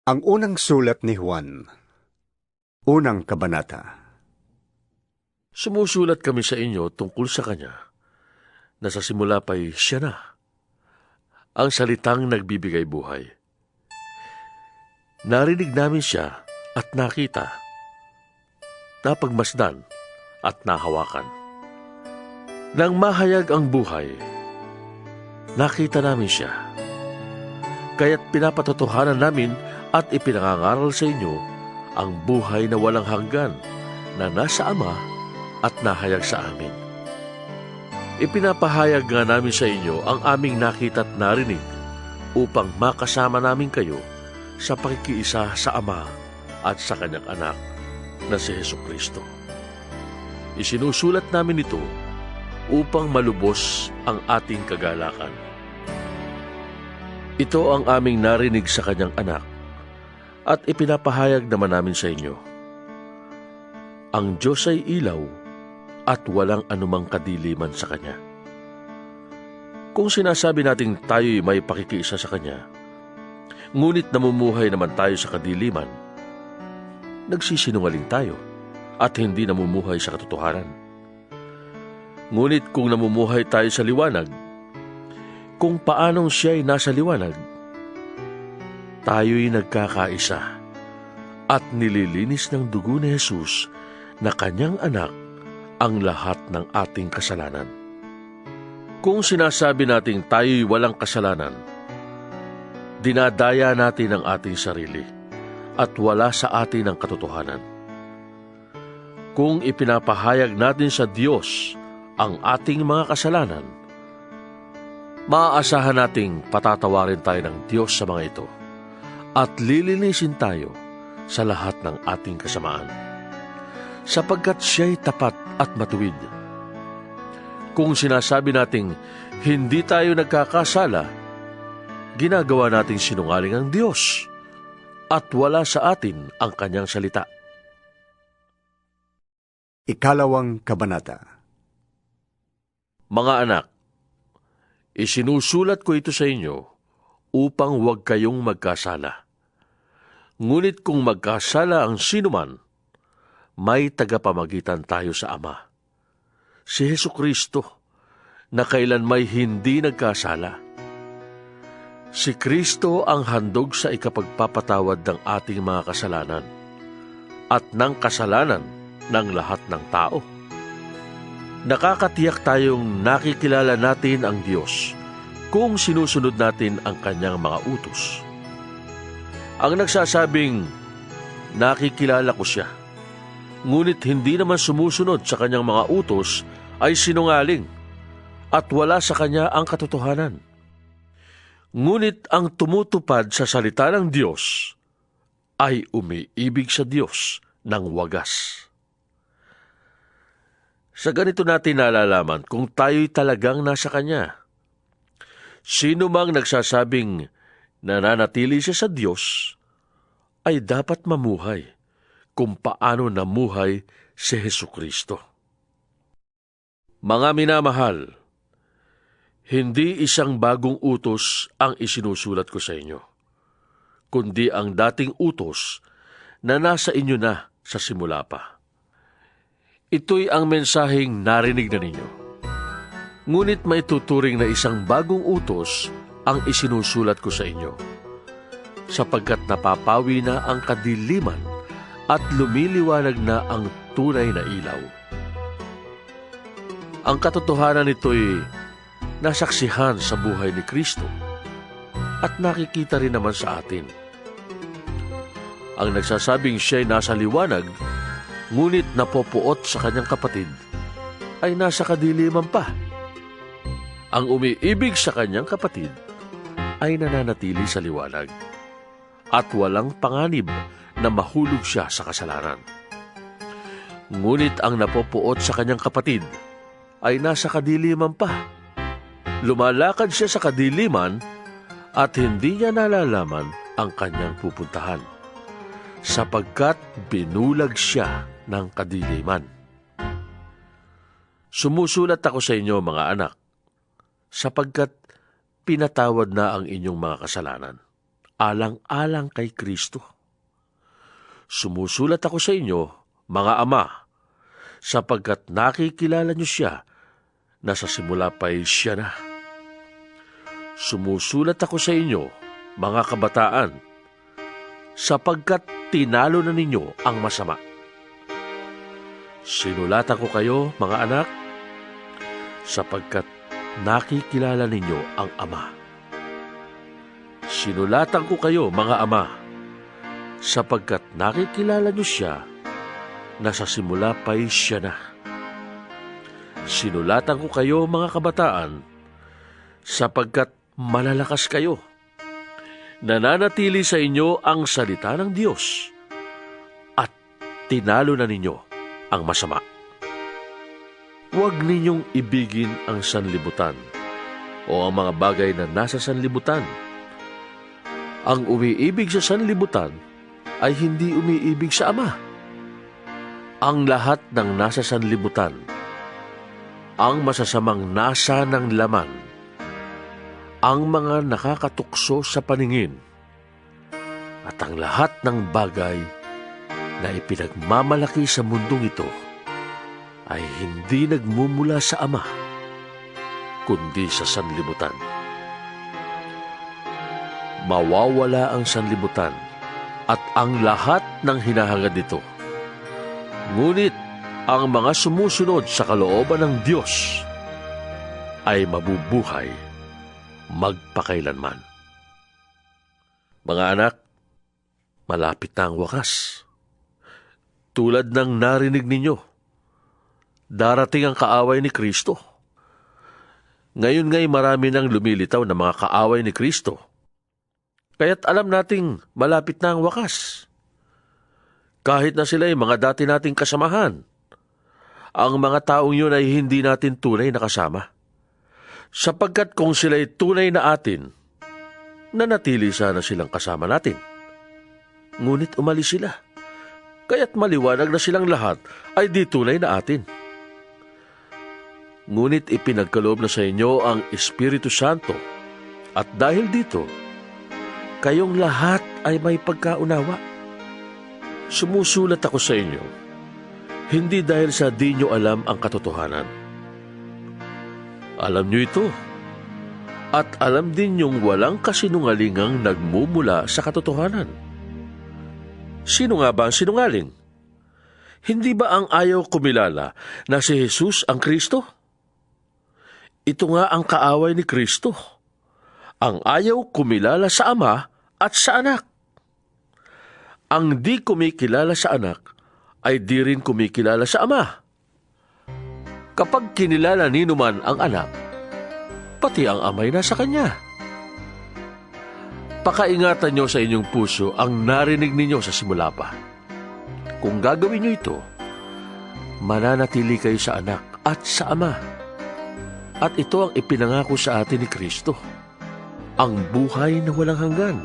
Ang unang sulat ni Juan, unang kabanata. Sumusulat kami sa inyo tungkol sa Kanya, na sa simula pa'y siya na, ang salitang nagbibigay buhay. Narinig namin siya at nakita, napagmasdan at nahawakan. Nang mahayag ang buhay, nakita namin siya. Kaya't pinapatotohanan namin at ipinangangaral sa inyo ang buhay na walang hanggan na nasa Ama at nahayag sa amin. Ipinapahayag nga namin sa inyo ang aming nakita at narinig upang makasama namin kayo sa pakikiisa sa Ama at sa Kanyang Anak na si Hesukristo. Isinusulat namin ito upang malubos ang ating kagalakan. Ito ang aming narinig sa Kanyang Anak at ipinapahayag naman namin sa inyo. Ang Diyos ay ilaw at walang anumang kadiliman sa Kanya. Kung sinasabi nating tayo'y may pakikiisa sa Kanya, ngunit namumuhay naman tayo sa kadiliman, nagsisinungaling tayo at hindi namumuhay sa katotohanan. Ngunit kung namumuhay tayo sa liwanag, kung paanong siya'y nasa liwanag, tayo'y nagkakaisa at nililinis ng dugo ni Jesus na Kanyang Anak ang lahat ng ating kasalanan. Kung sinasabi nating tayo'y walang kasalanan, dinadaya natin ang ating sarili at wala sa atin ang katotohanan. Kung ipinapahayag natin sa Diyos ang ating mga kasalanan, maaasahan nating patatawarin tayo ng Diyos sa mga ito at lilinisin tayo sa lahat ng ating kasamaan, sapagkat siya'y tapat at matuwid. Kung sinasabi nating hindi tayo nagkakasala, ginagawa nating sinungaling ang Diyos at wala sa atin ang Kanyang salita. Ikalawang kabanata. Mga anak, isinusulat ko ito sa inyo upang huwag kayong magkasala. Ngunit kung magkasala ang sinuman, may tagapamagitan tayo sa Ama, si Hesukristo, na kailanmay hindi nagkasala. Si Kristo ang handog sa ikapagpapatawad ng ating mga kasalanan at ng kasalanan ng lahat ng tao. Nakakatiyak tayong nakikilala natin ang Diyos kung sinusunod natin ang Kanyang mga utos. Ang nagsasabing, nakikilala ko siya, ngunit hindi naman sumusunod sa Kanyang mga utos ay sinungaling at wala sa Kanya ang katotohanan. Ngunit ang tumutupad sa salita ng Diyos ay umiibig sa Diyos ng wagas. Sa ganito natin nalalaman kung tayo'y talagang nasa Kanya. Sino mang nagsasabing nananatili siya sa Diyos ay dapat mamuhay kung paano namuhay si Hesukristo. Mga minamahal, hindi isang bagong utos ang isinusulat ko sa inyo, kundi ang dating utos na nasa inyo na sa simula pa. Ito'y ang mensaheng narinig na ninyo. Ngunit may tuturing na isang bagong utos ang isinusulat ko sa inyo, sapagkat napapawi na ang kadiliman at lumiliwanag na ang tunay na ilaw. Ang katotohanan nito'y nasaksihan sa buhay ni Kristo at nakikita rin naman sa atin. Ang nagsasabing siya'y nasa liwanag, ngunit napopuot sa kanyang kapatid, ay nasa kadiliman pa. Ang umiibig sa kanyang kapatid ay nananatili sa liwanag at walang panganib na mahulog siya sa kasalanan. Ngunit ang napopuot sa kanyang kapatid ay nasa kadiliman pa. Lumalakad siya sa kadiliman at hindi niya nalalaman ang kanyang pupuntahan, sapagkat binulag siya ng kadiliman. Sumusulat ako sa inyo, mga anak, sapagkat pinatawad na ang inyong mga kasalanan alang-alang kay Kristo. Sumusulat ako sa inyo, mga ama, sapagkat nakikilala niyo siya na sa simula pa'y siya na. Sumusulat ako sa inyo, mga kabataan, sapagkat tinalo na ninyo ang masama. Sinulatan ko kayo, mga anak, sapagkat nakikilala ninyo ang Ama. Sinulatan ko kayo, mga ama, sapagkat nakikilala niyo siya na sa simula pa'y siya na. Sinulatan ko kayo, mga kabataan, sapagkat malalakas kayo. Nananatili sa inyo ang salita ng Diyos at tinalo na ninyo ang masama. Huwag ninyong ibigin ang sanlibutan o ang mga bagay na nasa sanlibutan. Ang umiibig sa sanlibutan ay hindi umiibig sa Ama. Ang lahat ng nasa sanlibutan, ang masasamang nasa ng laman, ang mga nakakatukso sa paningin, at ang lahat ng bagay na ipinagmamalaki sa mundong ito ay hindi nagmumula sa Ama, kundi sa sanlibutan. Mawawala ang sanlibutan at ang lahat ng hinahangad nito. Ngunit ang mga sumusunod sa kalooban ng Diyos ay mabubuhay magpakailanman. Mga anak, malapit na ang wakas. Tulad ng narinig ninyo, darating ang kaaway ni Kristo. Ngayon nga'y marami nang lumilitaw na mga kaaway ni Kristo. Kaya't alam nating malapit na ang wakas. Kahit na sila ay mga dati nating kasamahan, ang mga taong yun ay hindi natin tunay na kasama. Sapagkat kung sila ay tunay na atin, nanatili sana silang kasama natin. Ngunit umalis sila. Kaya't maliwanag na silang lahat ay di tunay na atin. Ngunit ipinagkaloob na sa inyo ang Espiritu Santo, at dahil dito, kayong lahat ay may pagkaunawa. Sumusulat ako sa inyo, hindi dahil sa di nyo alam ang katotohanan. Alam nyo ito, at alam din nyong walang kasinungalingang nagmumula sa katotohanan. Sino nga ba ang sinungaling? Hindi ba ang ayaw kumilala na si Jesus ang Kristo? Ito nga ang kaaway ni Kristo, ang ayaw kumilala sa Ama at sa Anak. Ang di kumikilala sa Anak ay di rin kumikilala sa Ama. Kapag kinilala ninuman ang Anak, pati ang Ama'y nasa Kanya. Pakaingatan nyo sa inyong puso ang narinig ninyo sa simula pa. Kung gagawin nyo ito, mananatili kayo sa Anak at sa Ama. At ito ang ipinangako sa atin ni Kristo, ang buhay na walang hanggan.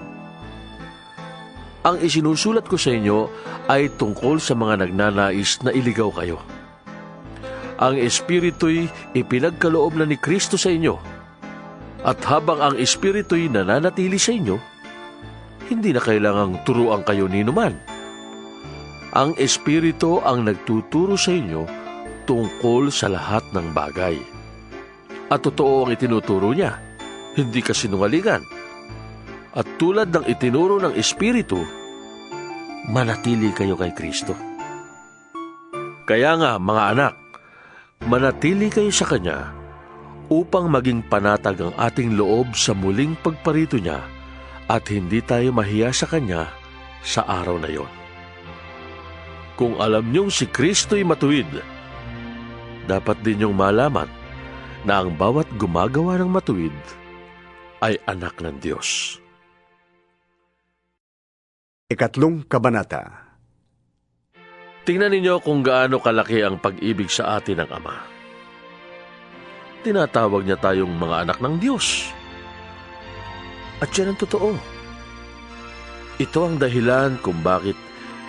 Ang isinusulat ko sa inyo ay tungkol sa mga nagnanais na iligaw kayo. Ang Espiritu'y ipinagkaloob na ni Kristo sa inyo, at habang ang Espiritu'y nananatili sa inyo, hindi na kailangang turuan kayo ni numan. Ang Espiritu ang nagtuturo sa inyo tungkol sa lahat ng bagay. At totoo ang itinuturo niya, hindi kasinungalingan. At tulad ng itinuro ng Espiritu, manatili kayo kay Kristo. Kaya nga, mga anak, manatili kayo sa Kanya upang maging panatag ang ating loob sa muling pagparito niya at hindi tayo mahiya sa Kanya sa araw na yon. Kung alam niyong si Kristo'y matuwid, dapat din niyong malaman na ang bawat gumagawa ng matuwid ay anak ng Diyos. Ikatlong kabanata. Tingnan ninyo kung gaano kalaki ang pag-ibig sa atin ng Ama. Tinatawag niya tayong mga anak ng Diyos. At yan ang totoo. Ito ang dahilan kung bakit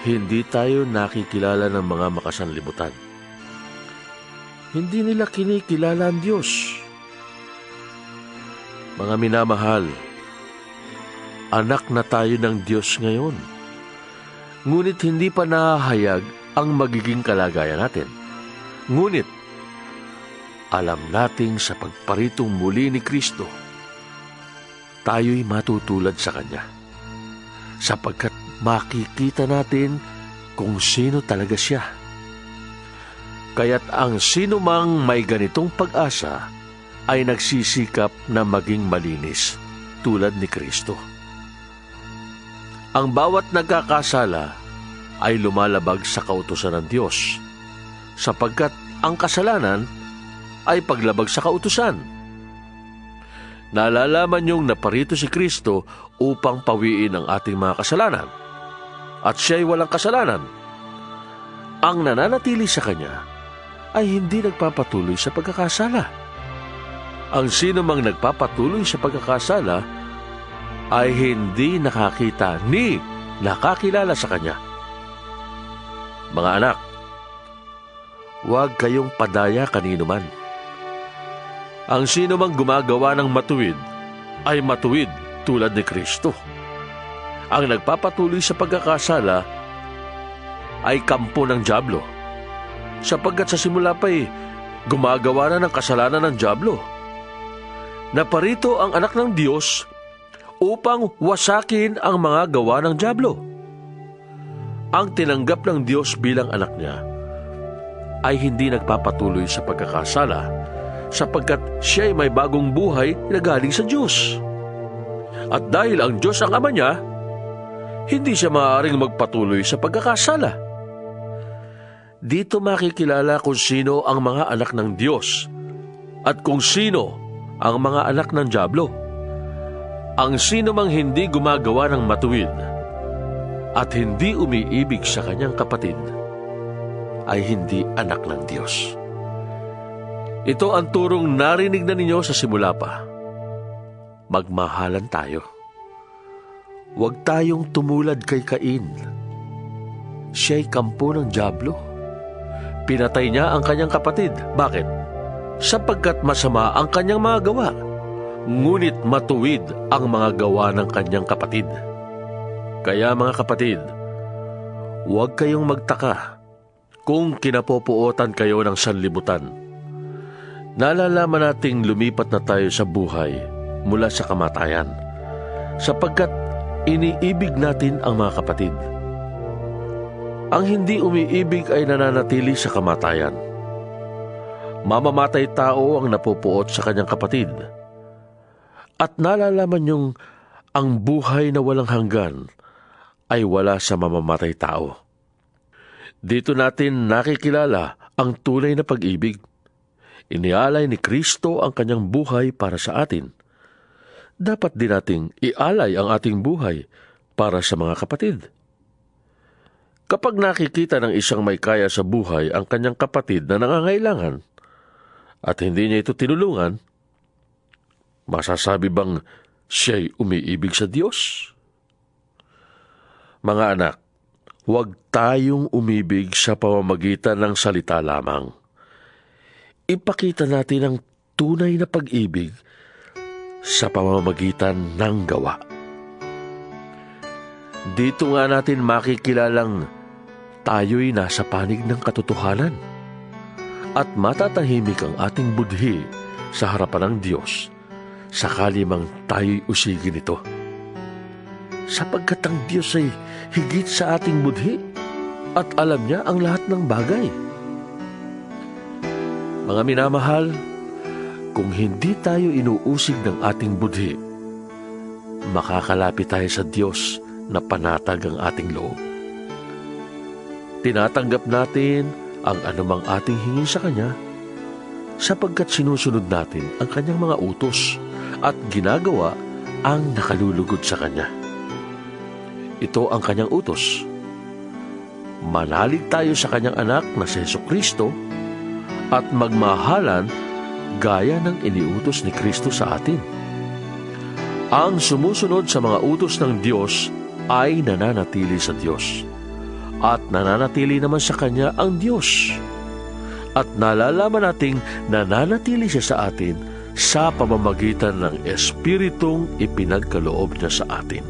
hindi tayo nakikilala ng mga makasanlibutan. Hindi nila kinikilala ang Diyos. Mga minamahal, anak na tayo ng Diyos ngayon. Ngunit hindi pa nahahayag ang magiging kalagayan natin. Ngunit, alam nating sa pagparitong muli ni Kristo, tayo'y matutulad sa Kanya, sapagkat makikita natin kung sino talaga siya. Kaya't ang sino mang may ganitong pag-asa ay nagsisikap na maging malinis tulad ni Kristo. Ang bawat nagkakasala ay lumalabag sa kautusan ng Diyos, sapagkat ang kasalanan ay paglabag sa kautusan. Nalalaman niyong naparito si Kristo upang pawiin ang ating mga kasalanan, at siya'y walang kasalanan. Ang nananatili sa Kanya ay hindi nagpapatuloy sa pagkakasala. Ang sino mang nagpapatuloy sa pagkakasala ay hindi nakakita ni nakakilala sa Kanya. Mga anak, huwag kayong padaya kanino man. Ang sino mang gumagawa ng matuwid ay matuwid tulad ni Kristo. Ang nagpapatuloy sa pagkakasala ay kampo ng dyablo, sapagkat sa simula pa'y gumagawa na ng kasalanan ng dyablo. Naparito ang anak ng Diyos upang wasakin ang mga gawa ng dyablo. Ang tinanggap ng Diyos bilang anak niya ay hindi nagpapatuloy sa pagkakasala, sapagkat siya ay may bagong buhay na galing sa Diyos. At dahil ang Diyos ang ama niya, hindi siya maaaring magpatuloy sa pagkakasala. Dito makikilala kung sino ang mga anak ng Diyos at kung sino ang mga anak ng dyablo. Ang sino mang hindi gumagawa ng matuwid at hindi umiibig sa kanyang kapatid ay hindi anak ng Diyos. Ito ang turong narinig na ninyo sa simula pa. Magmahalan tayo. Huwag tayong tumulad kay Cain. Siya'y kampo ng dyablo. Pinatay niya ang kanyang kapatid. Bakit? Sapagkat masama ang kanyang mga gawa, ngunit matuwid ang mga gawa ng kanyang kapatid. Kaya mga kapatid, huwag kayong magtaka kung kinapopuotan kayo ng sanlibutan. Nalalaman nating lumipat na tayo sa buhay mula sa kamatayan, sapagkat iniibig natin ang mga kapatid. Ang hindi umiibig ay nananatili sa kamatayan. Mamamatay tao ang napupuot sa kanyang kapatid. At nalalaman niyong ang buhay na walang hanggan ay wala sa mamamatay tao. Dito natin nakikilala ang tunay na pag-ibig. Inialay ni Kristo ang kanyang buhay para sa atin. Dapat din nating ialay ang ating buhay para sa mga kapatid. Kapag nakikita ng isang may kaya sa buhay ang kanyang kapatid na nangangailangan at hindi niya ito tinulungan, masasabi bang siya'y umiibig sa Diyos? Mga anak, huwag tayong umibig sa pamamagitan ng salita lamang. Ipakita natin ang tunay na pag-ibig sa pamamagitan ng gawa. Dito nga natin makikilalang tayo'y nasa panig ng katotohanan at matatahimik ang ating budhi sa harapan ng Diyos sakali mang tayo'y usigin ito. Sapagkat ang Diyos ay higit sa ating budhi at alam niya ang lahat ng bagay. Mga minamahal, kung hindi tayo inuusig ng ating budhi, makakalapit tayo sa Diyos na panatag ang ating loob. Tinatanggap natin ang anumang ating hingi sa Kanya sapagkat sinusunod natin ang Kanyang mga utos at ginagawa ang nakalulugod sa Kanya. Ito ang Kanyang utos. Manalig tayo sa Kanyang anak na si Jesucristo at magmahalan gaya ng iniutos ni Kristo sa atin. Ang sumusunod sa mga utos ng Diyos ay nananatili sa Diyos. At nananatili naman sa Kanya ang Diyos. At nalalaman nating nananatili siya sa atin sa pamamagitan ng Espiritong ipinagkaloob niya sa atin.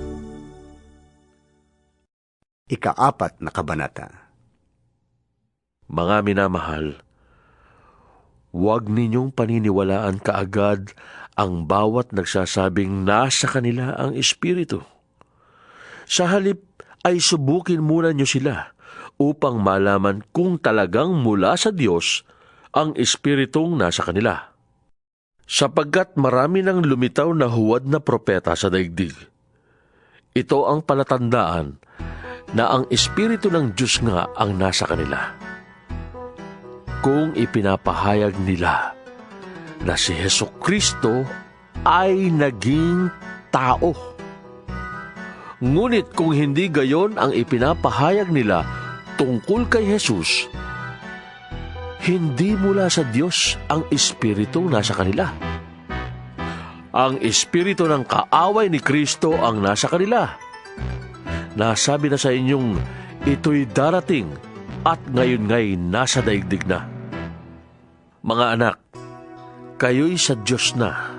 Ika-4 na kabanata. Mga minamahal, huwag ninyong paniniwalaan kaagad ang bawat nagsasabing nasa kanila ang Espiritu. Sa halip ay subukin muna nyo sila upang malaman kung talagang mula sa Diyos ang Espiritong nasa kanila. Sapagkat marami nang lumitaw na huwad na propeta sa daigdig. Ito ang palatandaan na ang Espiritu ng Diyos nga ang nasa kanila. Kung ipinapahayag nila na si Hesukristo ay naging tao. Ngunit kung hindi gayon ang ipinapahayag nila tungkol kay Jesus, hindi mula sa Diyos ang Espiritu nasa kanila. Ang Espiritu ng kaaway ni Kristo ang nasa kanila. Nasabi na sa inyong ito'y darating at ngayon nga'y nasa daigdig na. Mga anak, kayo'y sa Diyos na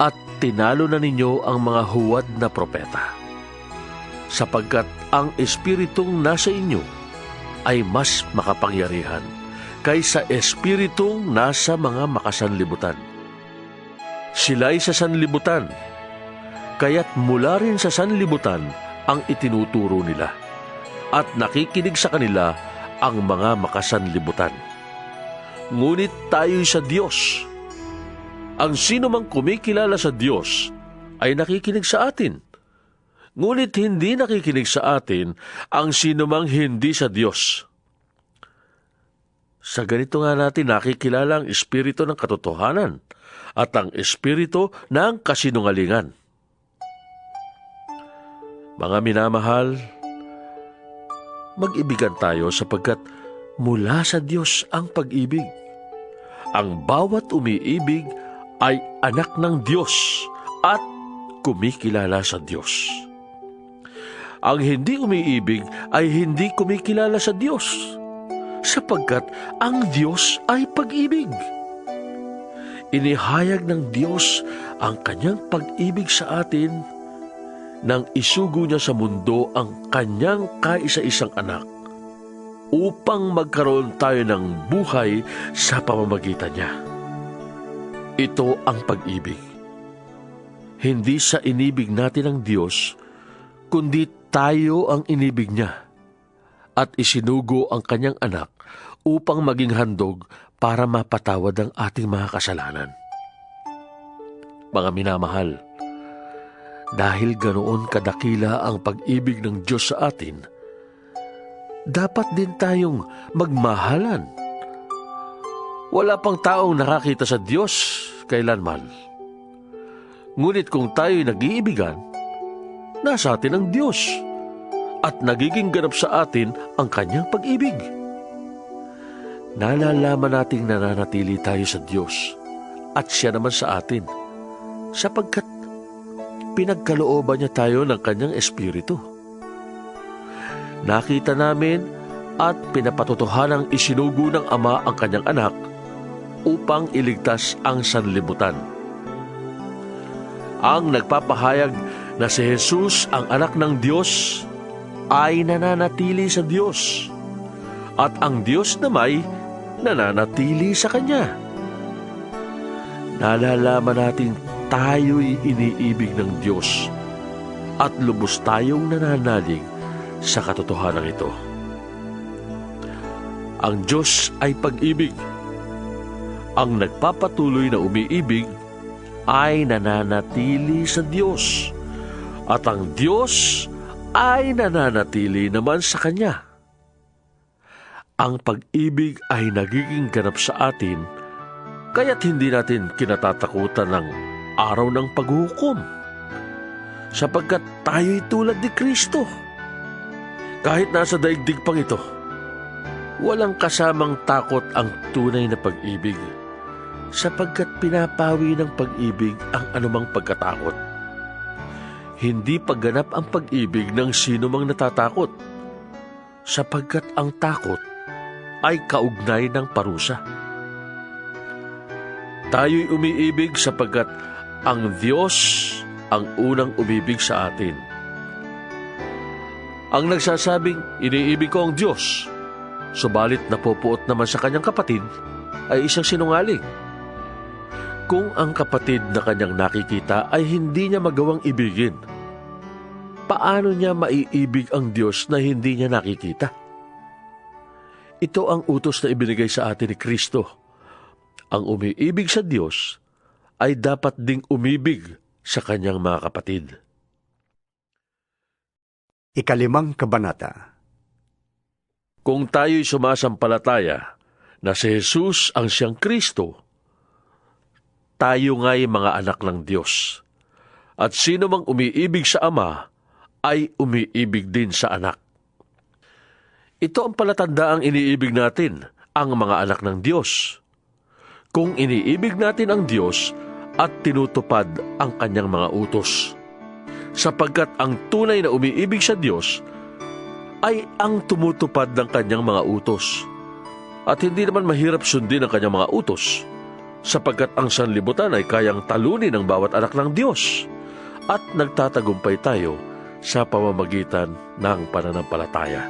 at tinalo na ninyo ang mga huwad na propeta. Sapagkat ang Espiritong nasa inyo ay mas makapangyarihan kaysa Espiritong nasa mga makasanlibutan. Sila'y sa sanlibutan, kaya't mula rin sa sanlibutan ang itinuturo nila, at nakikinig sa kanila ang mga makasanlibutan. Ngunit tayo'y sa Diyos. Ang sino mang kumikilala sa Diyos ay nakikinig sa atin. Ngunit hindi nakikinig sa atin ang sino mang hindi sa Diyos. Sa ganito nga natin nakikilala ang Espiritu ng katotohanan at ang Espiritu ng kasinungalingan. Mga minamahal, mag-ibigan tayo sapagkat mula sa Diyos ang pag-ibig. Ang bawat umiibig ay anak ng Diyos at kumikilala sa Diyos. Ang hindi umiibig ay hindi kumikilala sa Diyos, sapagkat ang Diyos ay pag-ibig. Inihayag ng Diyos ang kanyang pag-ibig sa atin nang isugo niya sa mundo ang kanyang kaisa-isang anak upang magkaroon tayo ng buhay sa pamamagitan niya. Ito ang pag-ibig. Hindi sa inibig natin ang Diyos, kundi tayo ang inibig niya at isinugo ang kanyang anak upang maging handog para mapatawad ang ating mga kasalanan. Mga minamahal, dahil ganoon kadakila ang pag-ibig ng Diyos sa atin, dapat din tayong magmahalan. Wala pang taong nakakita sa Diyos kailanman. Ngunit kung tayo'y nag-iibigan, nasa atin ang Diyos at nagiging ganap sa atin ang kanyang pag-ibig. Nalalaman nating nananatili tayo sa Diyos at siya naman sa atin, sapagkat pinagkalooban niya tayo ng kanyang Espiritu. Nakita namin at pinapatotohanang isinugo ng Ama ang kanyang anak upang iligtas ang sanlibutan. Ang nagpapahayag na si Jesus ang anak ng Diyos ay nananatili sa Diyos at ang Diyos namay nananatili sa Kanya. Nalalaman natin tayo'y iniibig ng Diyos at lubos tayong nananalig sa katotohanan ito. Ang Diyos ay pag-ibig. Ang nagpapatuloy na umiibig ay nananatili sa Diyos at ang Diyos ay nananatili naman sa Kanya. Ang pag-ibig ay nagiging ganap sa atin, kaya't hindi natin kinatatakutan ng araw ng paghukom, sapagkat tayo'y tulad ni Kristo. Kahit nasa daigdig pang ito, walang kasamang takot ang tunay na pag-ibig, sapagkat pinapawi ng pag-ibig ang anumang pagkatakot. Hindi pagganap ang pag-ibig ng sino mang natatakot, sapagkat ang takot ay kaugnay ng parusa. Tayo'y umiibig sapagkat ang Diyos ang unang umibig sa atin. Ang nagsasabing, iniibig ko ang Diyos, subalit napupuot naman sa kanyang kapatid, ay isang sinungaling. Kung ang kapatid na kanyang nakikita ay hindi niya magawang ibigin, paano niya maiibig ang Diyos na hindi niya nakikita? Ito ang utos na ibinigay sa atin ni Kristo. Ang umiibig sa Diyos ay dapat ding umibig sa kanyang mga kapatid. 5 kabanata. Kung tayo'y sumasampalataya na si Jesus ang siyang Kristo, tayo nga'y mga anak ng Diyos. At sino mang umiibig sa Ama ay umiibig din sa anak. Ito ang palatandaang iniibig natin, ang mga anak ng Diyos. Kung iniibig natin ang Diyos at tinutupad ang kanyang mga utos. Sapagkat ang tunay na umiibig sa Diyos ay ang tumutupad ng kanyang mga utos. At hindi naman mahirap sundin ang kanyang mga utos, sapagkat ang sanlibutan ay kayang talunin ng bawat anak ng Diyos at nagtatagumpay tayo sa pamamagitan ng pananampalataya.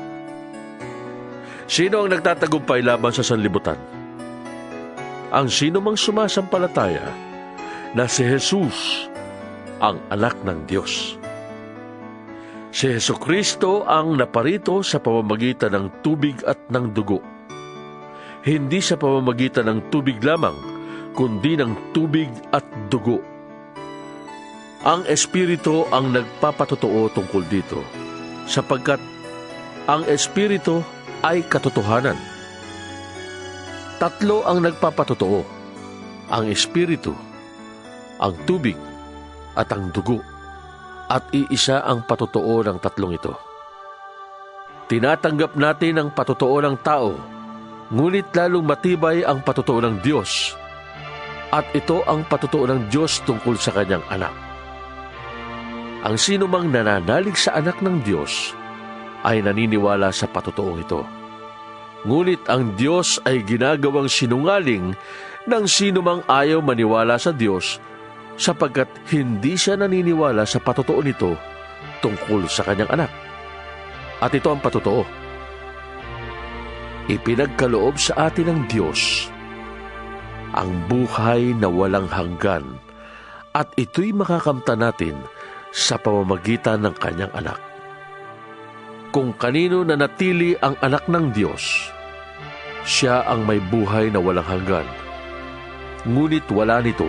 Sino ang nagtatagumpay laban sa sanlibutan? Ang sino mang sumasampalataya na si Jesus ang anak ng Diyos. Si Jesucristo ang naparito sa pamamagitan ng tubig at ng dugo. Hindi sa pamamagitan ng tubig lamang, kundi ng tubig at dugo. Ang Espiritu ang nagpapatotoo tungkol dito, sapagkat ang Espiritu ay katotohanan. Tatlo ang nagpapatotoo: ang Espiritu, ang tubig, at ang dugo, at iisa ang patotoo ng tatlong ito. Tinatanggap natin ang patotoo ng tao, ngunit lalong matibay ang patotoo ng Diyos, at ito ang patotoo ng Diyos tungkol sa kanyang anak. Ang sino mang nananalig sa anak ng Diyos ay naniniwala sa patotoong ito. Ngunit ang Diyos ay ginagawang sinungaling ng sino mang ayaw maniwala sa Diyos, sapagkat hindi siya naniniwala sa patotoo nito tungkol sa kanyang anak. At ito ang patotoo: ipinagkaloob sa atin ng Diyos ang buhay na walang hanggan, at ito'y makakamtan natin sa pamamagitan ng kanyang anak. Kung kanino nanatili ang anak ng Diyos, siya ang may buhay na walang hanggan. Ngunit wala nito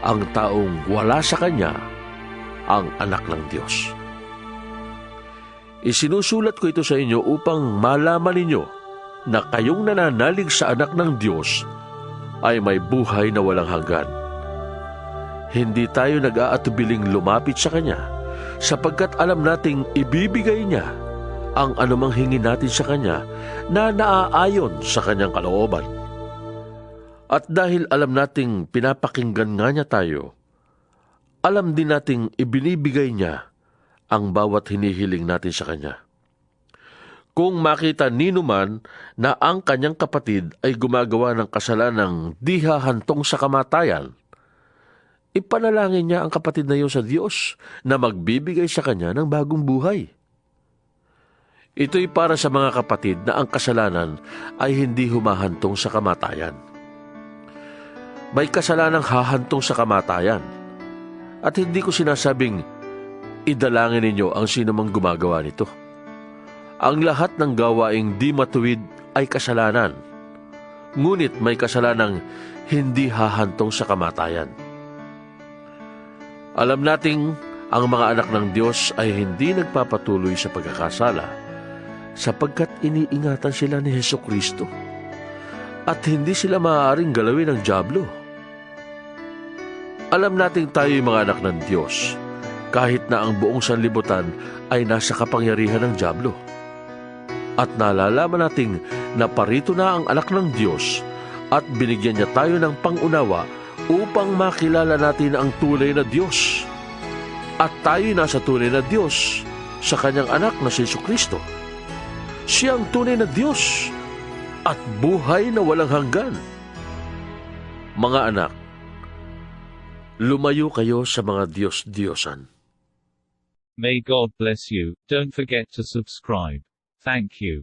ang taong wala sa kanya, ang anak ng Diyos. Isinusulat ko ito sa inyo upang malaman ninyo na kayong nananalig sa anak ng Diyos ay may buhay na walang hanggan. Hindi tayo nag-aatubiling lumapit sa Kanya, sapagkat alam nating ibibigay Niya ang anumang hingin natin sa Kanya na naaayon sa Kanyang kalooban. At dahil alam nating pinapakinggan nga Niya tayo, alam din nating ibinibigay Niya ang bawat hinihiling natin sa Kanya. Kung makita nino man na ang kanyang kapatid ay gumagawa ng kasalanang di hahantong sa kamatayan, ipanalangin niya ang kapatid na iyon sa Diyos na magbibigay sa kanya ng bagong buhay. Ito'y para sa mga kapatid na ang kasalanan ay hindi humahantong sa kamatayan. May kasalanang hahantong sa kamatayan, at hindi ko sinasabing idalangin ninyo ang sino mang gumagawa nito. Ang lahat ng gawaing di matuwid ay kasalanan, ngunit may kasalanang hindi hahantong sa kamatayan. Alam nating ang mga anak ng Diyos ay hindi nagpapatuloy sa pagkakasala, sapagkat iniingatan sila ni Jesucristo, at hindi sila maaaring galawin ng dyablo. Alam nating tayo'y mga anak ng Diyos, kahit na ang buong sanlibutan ay nasa kapangyarihan ng dyablo. At nalalaman nating naparito na ang anak ng Diyos at binigyan niya tayo ng pangunawa upang makilala natin ang tunay na Diyos. At tayo'y nasa tunay na Diyos sa kanyang anak na si Jesucristo. Siya ang tunay na Diyos at buhay na walang hanggan. Mga anak, lumayo kayo sa mga Diyos-Diyosan. May God bless you. Don't forget to subscribe. Thank you.